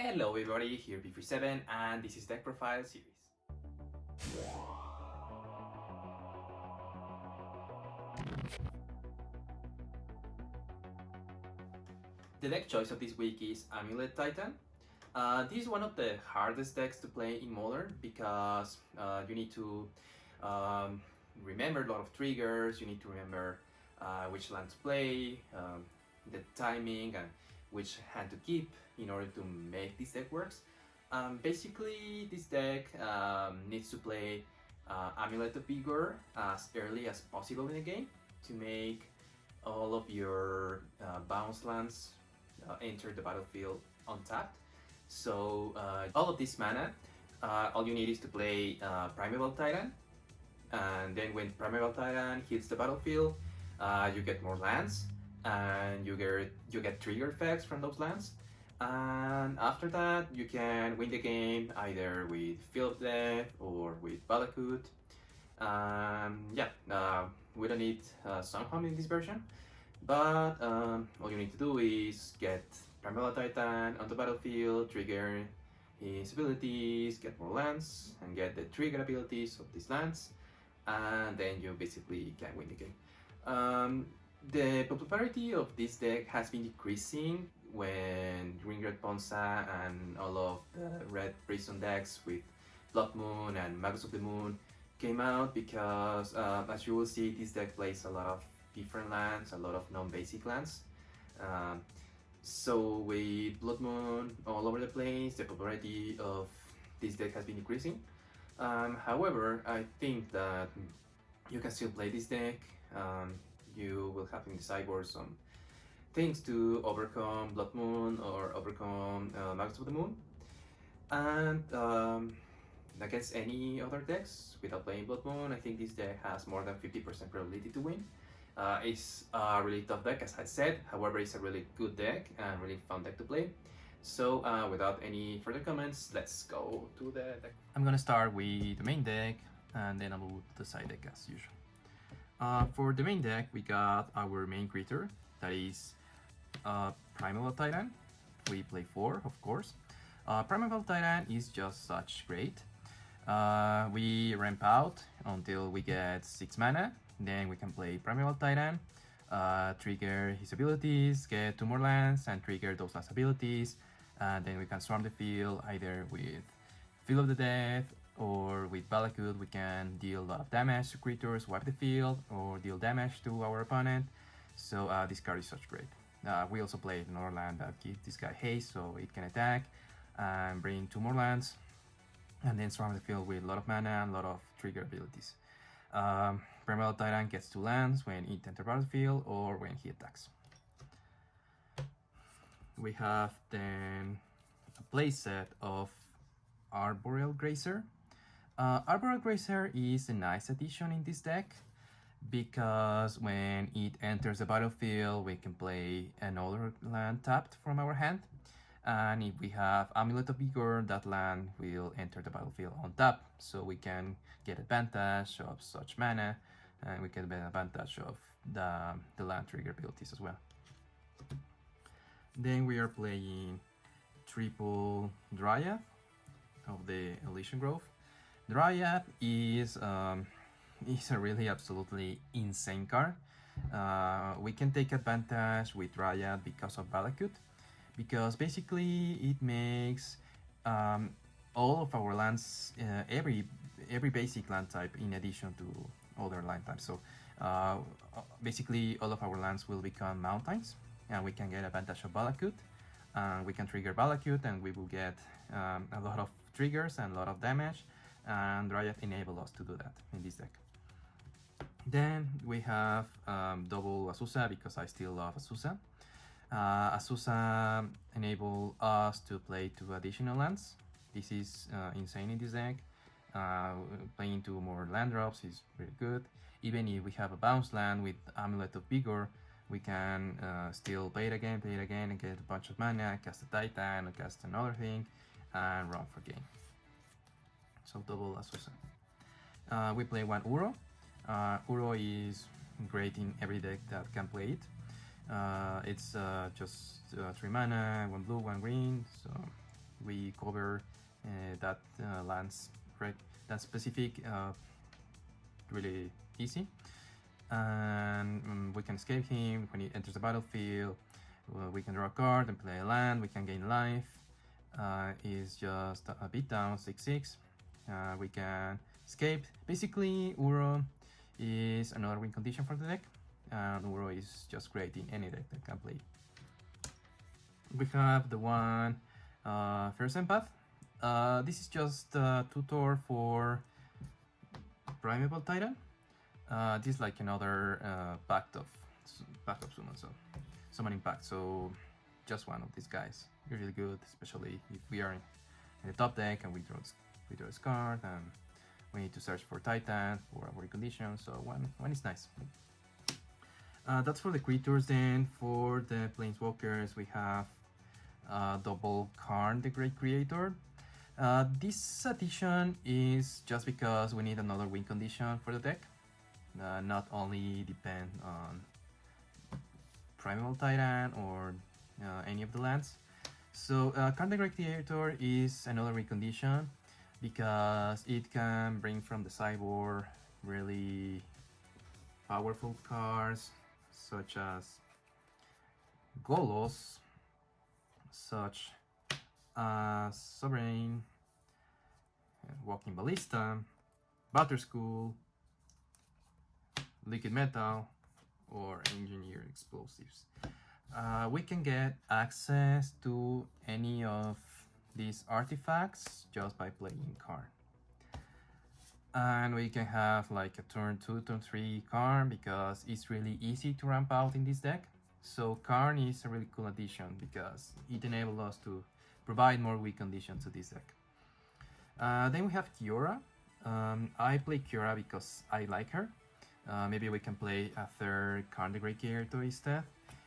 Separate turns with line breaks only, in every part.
Hello everybody, here B37 and this is Deck Profile Series. The deck choice of this week is Amulet Titan. This is one of the hardest decks to play in Modern because you need to remember a lot of triggers, you need to remember which land to play, the timing and which hand to keep in order to make this deck works. Basically, this deck needs to play Amulet of Vigor as early as possible in the game to make all of your bounce lands enter the battlefield untapped. So all of this mana, all you need is to play Primeval Titan, and then when Primeval Titan hits the battlefield, you get more lands, and you get trigger effects from those lands. And after that, you can win the game either with Field of Death or with Valakut. We don't need Sunhome in this version, but all you need to do is get Primeval Titan on the battlefield, trigger his abilities, get more lands, and get the trigger abilities of these lands, and then you basically can win the game. The popularity of this deck has been decreasing when Green Red Ponza and all of the red prison decks with Blood Moon and Magus of the Moon came out because, as you will see, this deck plays a lot of different lands, a lot of non-basic lands. So with Blood Moon all over the place, the popularity of this deck has been decreasing. However, I think that you can still play this deck. You will have in the sideboard some things to overcome Blood Moon or overcome Magus of the Moon. And against any other decks without playing Blood Moon, I think this deck has more than 50% probability to win. It's a really tough deck, as I said. However, it's a really good deck and really fun deck to play. So without any further comments, let's go to the deck. I'm gonna start with the main deck and then I'll move to the side deck as usual. For the main deck, we got our main creature, that is Primeval Titan. We play 4, of course. Primeval Titan is just such great. We ramp out until we get 6 mana, then we can play Primeval Titan, trigger his abilities, get 2 more lands, and trigger those last abilities. And then we can swarm the field either with Field of the Death or with Valakut. We can deal a lot of damage to creatures, wipe the field, or deal damage to our opponent. So this card is such great. We also played another land that gives this guy haste, so it can attack and bring 2 more lands, and then swarm the field with a lot of mana and a lot of trigger abilities. Primeval Titan gets 2 lands when it enters the battlefield or when he attacks. We have then a playset of Arboreal Grazer. Arboreal Grazer is a nice addition in this deck because when it enters the battlefield, we can play another land tapped from our hand. And if we have Amulet of Vigor, that land will enter the battlefield on tap. So we can get advantage of such mana, and we can get advantage of the land trigger abilities as well. Then we are playing triple Dryad of the Elysian Grove. Dryad is a really absolutely insane card. We can take advantage with Dryad because of Valakut, because basically it makes all of our lands, every basic land type in addition to other land types. So basically all of our lands will become mountains, and we can get advantage of Valakut. We can trigger Valakut and we will get a lot of triggers and a lot of damage, and Dryad enables us to do that in this deck. Then we have double Azusa, because I still love Azusa. Azusa enable us to play 2 additional lands. This is insane in this deck. Playing 2 more land drops is pretty good. Even if we have a bounce land with Amulet of Vigor, we can still play it again, and get a bunch of mana, cast a Titan, or cast another thing, and run for game. So double Azusa. We play 1 Uro. Uro is great in every deck that can play it. It's just 3 mana, 1 blue, 1 green, so we cover that lands, right? That specific really easy, and we can escape him when he enters the battlefield. We can draw a card and play a land. We can gain life. Is just a beat down 6/6. We can escape. Basically, Uro is another win condition for the deck, and Uro is just great in any deck that can play. We have the one Fierce Empath. This is just a tutor for Primeval Titan. This is like another Pact of summon, so summoning Pact. So just one of these guys, really good, especially if we are in the top deck and we draw this card and we need to search for Titan for our condition. So one is nice. That's for the creatures. Then for the planeswalkers, we have double Karn, the Great Creator. This addition is just because we need another win condition for the deck. Not only depend on Primeval Titan or any of the lands. So Karn the Great Creator is another win condition because it can bring from the sideboard really powerful cards such as Golos, such as Sovereign, Walking Ballista, Batterskull, Liquid Metal, or Engineered Explosives. We can get access to any of these artifacts just by playing Karn. And we can have like a turn 2, turn 3 Karn because it's really easy to ramp out in this deck. So Karn is a really cool addition because it enables us to provide more weak conditions to this deck. Then we have Kiora. I play Kiora because I like her. Maybe we can play a third Karn the Great Creator instead.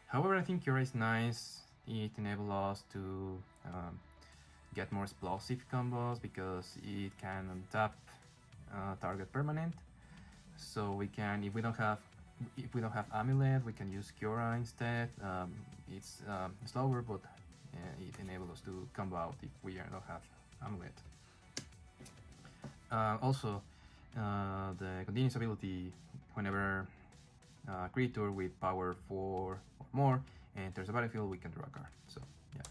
However, I think Kiora is nice. It enables us to get more explosive combos because it can untap target permanent. So we can, if we don't have Amulet, we can use Kiora instead. It's slower, but it enables us to combo out if we don't have Amulet. Also, the continuous ability whenever a creature with power 4 or more enters the battlefield, we can draw a card. So yeah.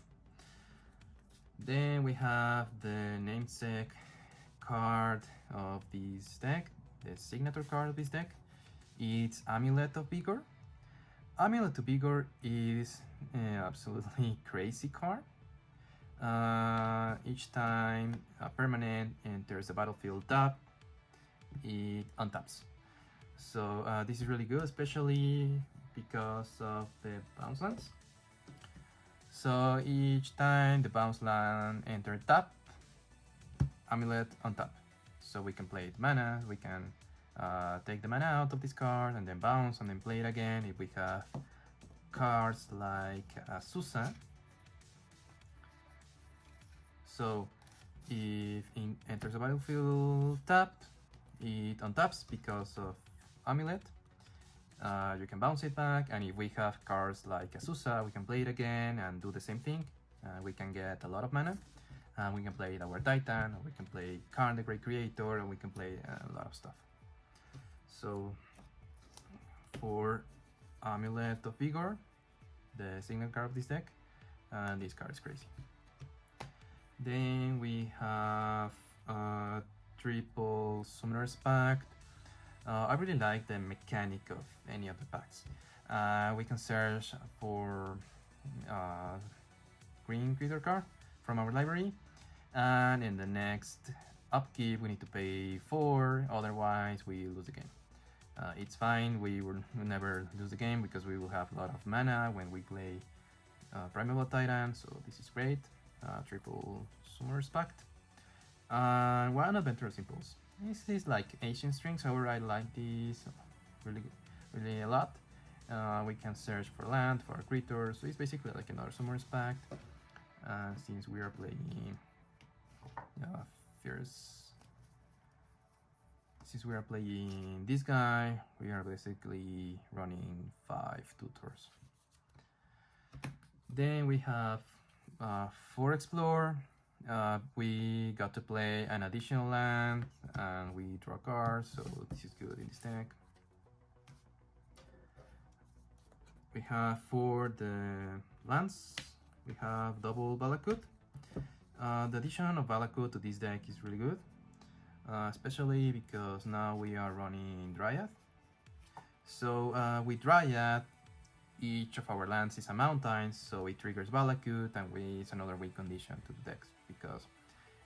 Then we have the namesake card of this deck, the signature card of this deck. It's Amulet of Vigor. Amulet of Vigor is absolutely crazy card. Each time a permanent enters the battlefield tap, it untaps. So this is really good, especially because of the bounce lands. So each time the bounce land enters tap, Amulet untap. So we can play it mana, we can take the mana out of this card and then bounce and then play it again if we have cards like Azusa. So if it enters the battlefield tapped, it untaps because of Amulet. You can bounce it back, and if we have cards like Azusa, we can play it again and do the same thing. We can get a lot of mana. We can play our Titan, or we can play Karn the Great Creator, and we can play a lot of stuff. So for Amulet of Vigor, the signal card of this deck, and this card is crazy. Then we have triple Summoner's Pact. I really like the mechanic of any of the packs. We can search for green creature card from our library, and in the next upkeep we need to pay 4, otherwise we lose the game. It's fine, we will never lose the game because we will have a lot of mana when we play Primeval Titan, so this is great. Triple Summoner's Pact. One Adventurous Impulse. This is like Ancient Strings, however I like this really a lot. We can search for land, for our creatures, so it's basically like another Summoner's Pact. Since we are playing since we are playing this guy, we are basically running 5 tutors. Then we have 4 Explore. We got to play an additional land, and we draw cards, so this is good in this deck. We have for the lands, we have double Valakut. The addition of Valakut to this deck is really good, especially because now we are running Dryad. So with Dryad, each of our lands is a mountain, so it triggers Valakut and it's another win condition to the decks, because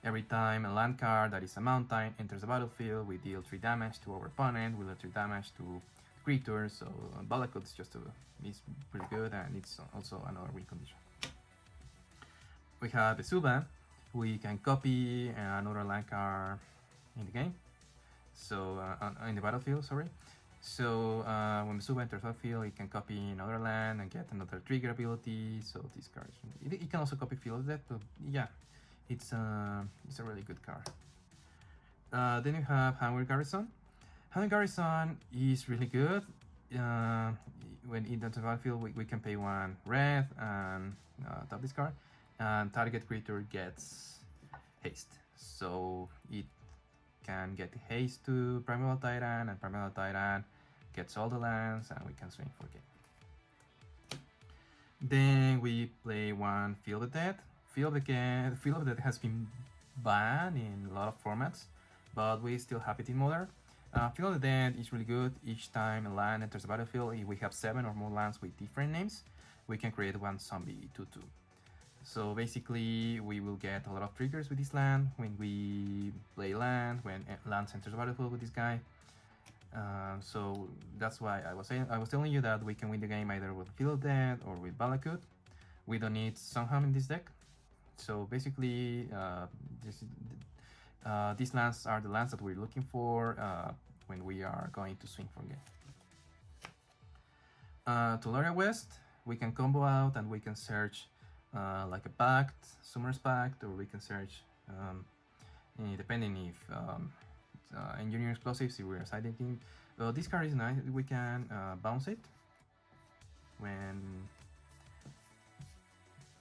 every time a land card that is a mountain enters the battlefield, we deal 3 damage to our opponent, we deal 3 damage to creatures, so Valakut is is pretty good, and it's also another win condition. We have Vesuva. We can copy another land card in the game, so in the battlefield, sorry. So when Vesuva enters the battlefield, it can copy another land and get another trigger ability. So this card, it can also copy Field of Death, but yeah, it's a really good card. Then you have Hanweir Garrison. Hanweir Garrison is really good. When it enters the battlefield, we can pay 1 red and tap this card, and target creature gets haste. So it can get haste to Primeval Titan, and Primeval Titan gets all the lands, and we can swing for game. Then we play 1 Field of Death. Field of Death has been banned in a lot of formats, but we still have it in Modern. Field of Death is really good. Each time a land enters the battlefield, if we have 7 or more lands with different names, we can create 1 zombie 2/2. So basically, we will get a lot of triggers with this land when we play land, when lands enters the battlefield with this guy. So that's why I was telling you that we can win the game either with Field of Death or with Valakut. We don't need Sunham in this deck. So basically, these lands are the lands that we're looking for when we are going to swing for game. Tolaria West, we can combo out and we can search like a Pact, Summoner's Pact, or we can search, depending if Engineer Explosives, if we're siding team. This card is nice, we can bounce it. When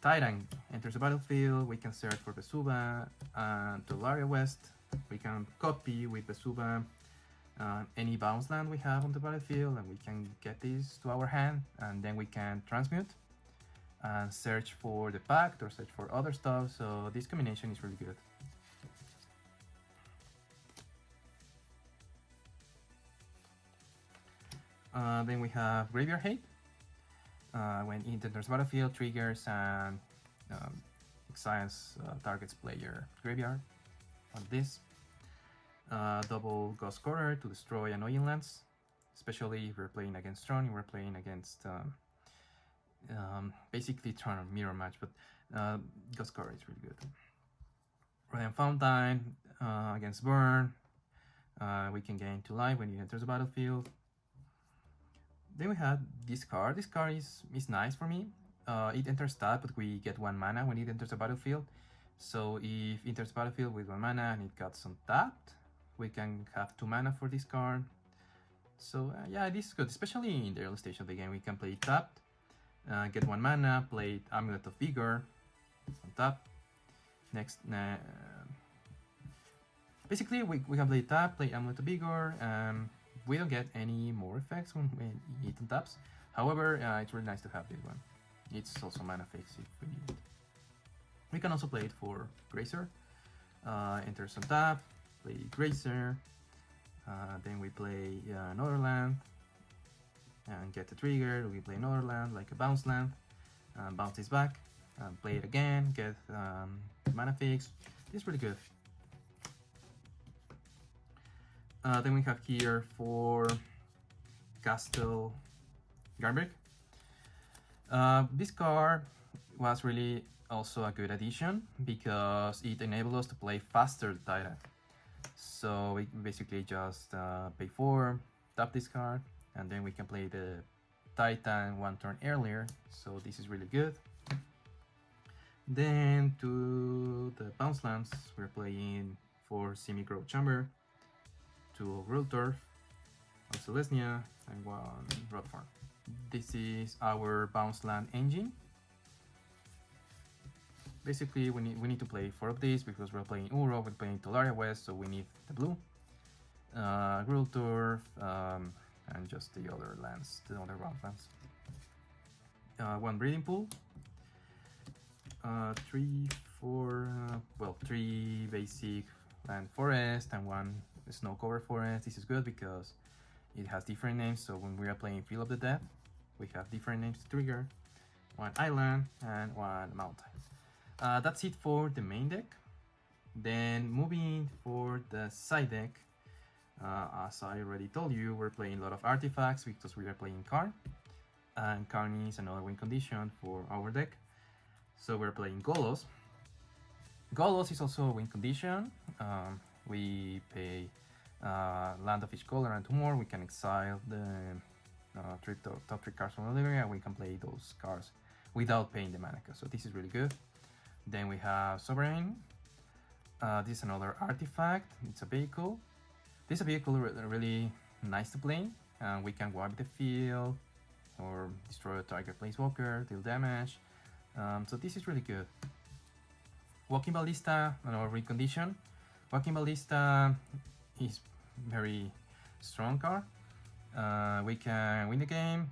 Titan enters the battlefield, we can search for Vesuva and Tolaria West. We can copy with Vesuva any bounce land we have on the battlefield, and we can get this to our hand, and then we can transmute and search for the Pact or search for other stuff. So this combination is really good. Then we have Graveyard Hate. When it enters battlefield, triggers and exiles target's player graveyard. On this, double Ghost Quarter to destroy annoying lands, especially if we're playing against Tron, we're playing against basically Tron or Mirror Match, but Ghost Quarter is really good. Radiant Fountain against Burn, we can gain 2 life when it enters the battlefield. Then we have this card. This card is nice for me. It enters tap, but we get 1 mana when it enters the battlefield. So if it enters the battlefield with 1 mana and it got some tapped, we can have 2 mana for this card. So yeah, this is good, especially in the early stage of the game. We can play it tapped, get 1 mana, play Amulet of Vigor on tap. Next, basically we can play tap, play Amulet of Vigor. We don't get any more effects when it taps. However, it's really nice to have this one. It's also mana fix if we need it. We can also play it for Grazer. Enters on tap, play Grazer. Then we play another land and get the trigger. We play another land, like a bounce land. Bounce this back, play it again, get mana fix. It's pretty good. Then we have here for Castle Garenbrig. This card was really also a good addition because it enabled us to play faster the Titan. So we basically just pay 4, tap this card, and then we can play the Titan 1 turn earlier. So this is really good. Then to the bounce lands, we're playing for Simic Growth Chamber, 2 Gruul Turf, one Selesnya, and 1 Rot Farm. This is our bounce land engine.
basically we need to play 4 of these because we're playing Uro, we're playing Tolaria West, so we need the blue. Gruul Turf, and just the other lands, the other round lands. 1 breeding pool. 3, 4, well, 3 basic land forest and 1 snow cover forest. This is good because it has different names, so when we are playing Field of the Dead, we have different names to trigger. 1 island and 1 mountain. That's it for the main deck. Then moving for the side deck, as I already told you, we're playing a lot of artifacts because we are playing Karn, and Karn is another win condition for our deck. So we're playing Golos. Golos is also a win condition. We pay land of each color and 2 more. We can exile the top 3 cards from the library, and we can play those cards without paying the mana cost. So this is really good. Then we have Sovereign. This is another artifact. It's a vehicle. This is a vehicle really nice to play. We can wipe the field or destroy a target planeswalker, deal damage. So this is really good. Walking Ballista, another recondition. Walking Ballista is very strong card. We can win the game.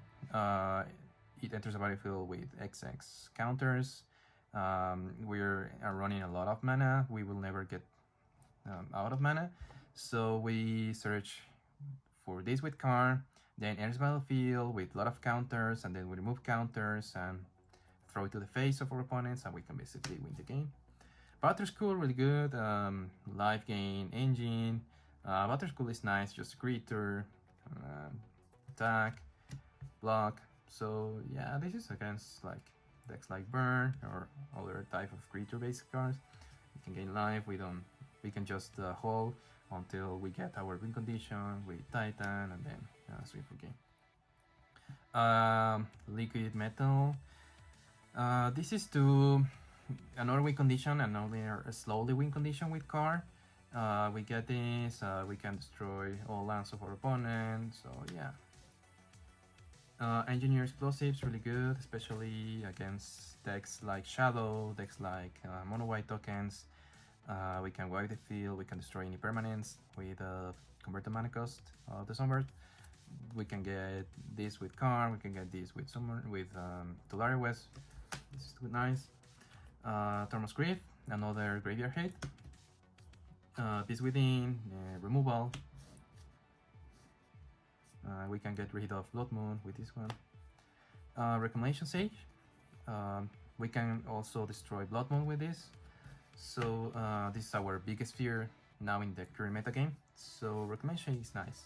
It enters the battlefield with XX counters. We are running a lot of mana. We will never get out of mana. So we search for this with Karn, then enters the battlefield with a lot of counters, and then we remove counters and throw it to the face of our opponents, and we can basically win the game. Battle School, really good. Life gain, engine. Battle School is nice, just a creature, attack, block. So yeah, this is against like decks like Burn or other type of creature-based cards. We can gain life. We can just hold until we get our win condition with Titan, and then swing for game. Liquid Metal. This is to another win condition, another slowly win condition with Karn. We get this, we can destroy all lands of our opponent, so yeah. Engineer Explosives, really good, especially against decks like Shadow, decks like Mono White tokens. We can wipe the field, we can destroy any permanents with convert the mana cost of the Sunbird. We can get this with Karn, we can get this with Tolaria West. This is nice. Tormod's Grief, another graveyard hit. Beast Within, removal. We can get rid of Blood Moon with this one. Reclamation Sage. We can also destroy Blood Moon with this. So this is our biggest fear now in the current meta game. So Reclamation is nice.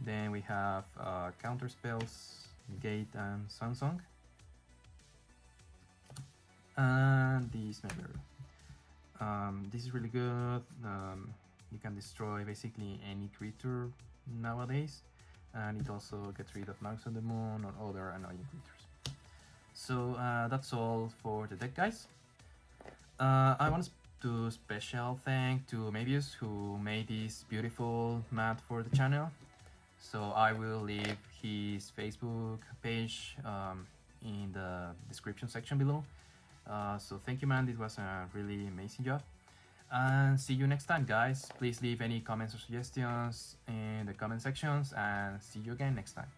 Then we have counter spells, Negate and Sunsong. And this member. This is really good. You can destroy basically any creature nowadays, and it also gets rid of Marks on the Moon or other annoying creatures. So that's all for the deck, guys. I want to special thank to Mavius who made this beautiful mat for the channel. So I will leave his Facebook page in the description section below. So thank you, man, this was a really amazing job, and see you next time, guys. Please leave any comments or suggestions in the comment sections, and see you again next time.